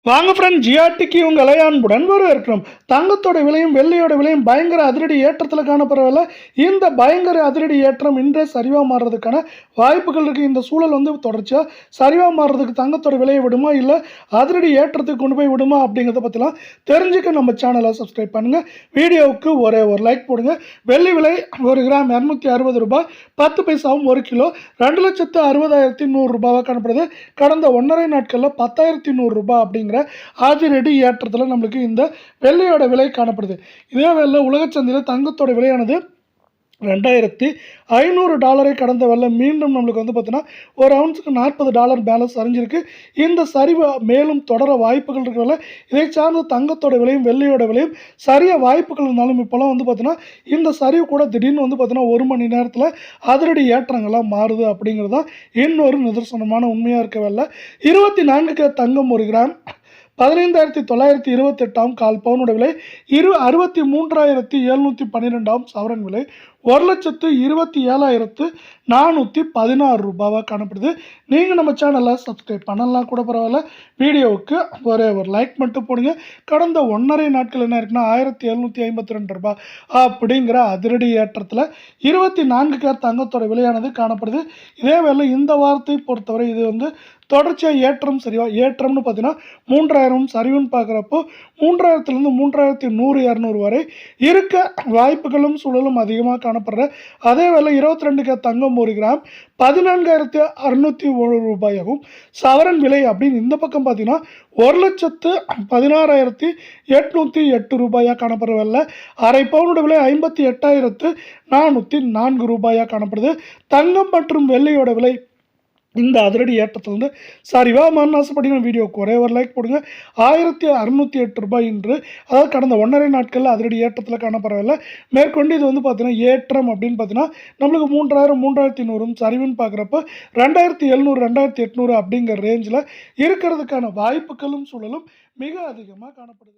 வாங்க ஃப்ரெண்ட், ஜிஆர்டிக்கு உங்களை அன்புடன் வரவேற்கிறோம். தங்கத்தோட விலையும் வெள்ளையோட விலையும் பயங்கர அதிரடி ஏற்றத்தில் காணப்படவில்லை. இந்த பயங்கர அதிரடி ஏற்றம் இன்றே சரிவாக மாறுறதுக்கான வாய்ப்புகள் இருக்குது. இந்த சூழல் தொடர்ச்சியாக சரிவாக மாறுறதுக்கு தங்கத்தோட விலையை விடுமா, இல்லை அதிரடி ஏற்றத்துக்கு கொண்டு போய் விடுமா அப்படிங்கிறத பற்றிலாம் தெரிஞ்சுக்க நம்ம சேனலை சப்ஸ்கிரைப் பண்ணுங்கள். வீடியோவுக்கு ஒரே ஒரு லைக் போடுங்க. வெள்ளி விலை 1 கிராம் 260 ரூபாய் 10 பைசாவும் 1 கிலோ 2,60,100 ரூபாவாக காணப்படுது. கடந்த 1.5 நாட்களில் 10,100 ரூபாய் அப்படிங்கிற அதிரடி ஏற்றத்தில் நம்மளுக்கு இந்த வெள்ளையோட விலை காணப்படுது. இதே வேளை உலக சந்தையில் தங்கத்தோட விலையானது $2,500 கடந்த வெள்ளை மீண்டும் நம்மளுக்கு பார்த்தீங்கன்னா ஒரு அவுன்ஸுக்கு $40 பேலன்ஸ் சரிஞ்சிருக்கு. இந்த சரிவு மேலும் தொடர வாய்ப்புகள் இருக்கிறதால இதை சார்ந்த தங்கத்தோட விலையும் வெள்ளையோட விலையும் சரிய வாய்ப்புகள் இருந்தாலும் இப்போலாம் பார்த்தீங்கன்னா இந்த சரிவு கூட திடீர்னு பார்த்தீங்கன்னா 1 மணி நேரத்தில் அதிரடி ஏற்றங்களாக மாறுது அப்படிங்கிறது தான் இன்னொரு நிதர்சனமான உண்மையாக இருக்க வெள்ளை. 24 தங்கம் 1 கிராம் 15,928 கால் பவுனோட விலை 63,712 சவரன் விலை 1,27,416 ரூபாவாக காணப்படுது. நீங்கள் நம்ம சேனலை சப்ஸ்கிரைப் பண்ணலாம் கூட பரவாயில்ல. வீடியோவுக்கு ஒரே ஒரு லைக் மட்டும் போடுங்க. கடந்த 1.5 நாட்கள் என்ன இருக்குன்னா 1,752 ரூபாய் அப்படிங்கிற அதிரடி ஏற்றத்தில் 24 கேரட் தங்கத்தோட விலையானது காணப்படுது. இதே வேளை இந்த வாரத்தை பொறுத்தவரை இது தொடர்ச்சியாக ஏற்றம் ஏற்றம்னு பார்த்தீங்கன்னா 3,000 சரிவுன்னு பார்க்குறப்போ 3,000லேருந்து 3,100 200 வரை இருக்க வாய்ப்புகளும் சூழலும் அதிகமாக காணப்படுற. அதே வேளை 22 கேரட் தங்கம் 1 கிராம் 14,601 ரூபாயாகவும் சவரன் விலை அப்படின்னு இந்த பக்கம் பார்த்தீங்கன்னா 1,16,808 ரூபாயாக காணப்படுற வெள்ளை. அரை பவுனோட விலை 58,404 ரூபாயாக காணப்படுது. தங்கம் மற்றும் வெள்ளையோட விலை இந்த அதிரடி ஏற்றத்திலிருந்து சரிவாக மாறின ஆசைப்பட்டீங்கன்னா வீடியோக்கு ஒரே ஒரு லைக் போடுங்க. 1,608 ரூபாய் இன்று, அதாவது கடந்த 1.5 நாட்களில் அதிரடி ஏற்றத்தில் காணப்படவில்லை. மேற்கொண்டு இது பார்த்தீங்கன்னா ஏற்றம் அப்படின்னு பார்த்தீங்கன்னா நம்மளுக்கு 3,000 3,100 சரிவுன்னு பார்க்குறப்ப 2,700 2,800 அப்படிங்கிற ரேஞ்சில் இருக்கிறதுக்கான வாய்ப்புகளும் சூழலும் மிக அதிகமாக காணப்படுது.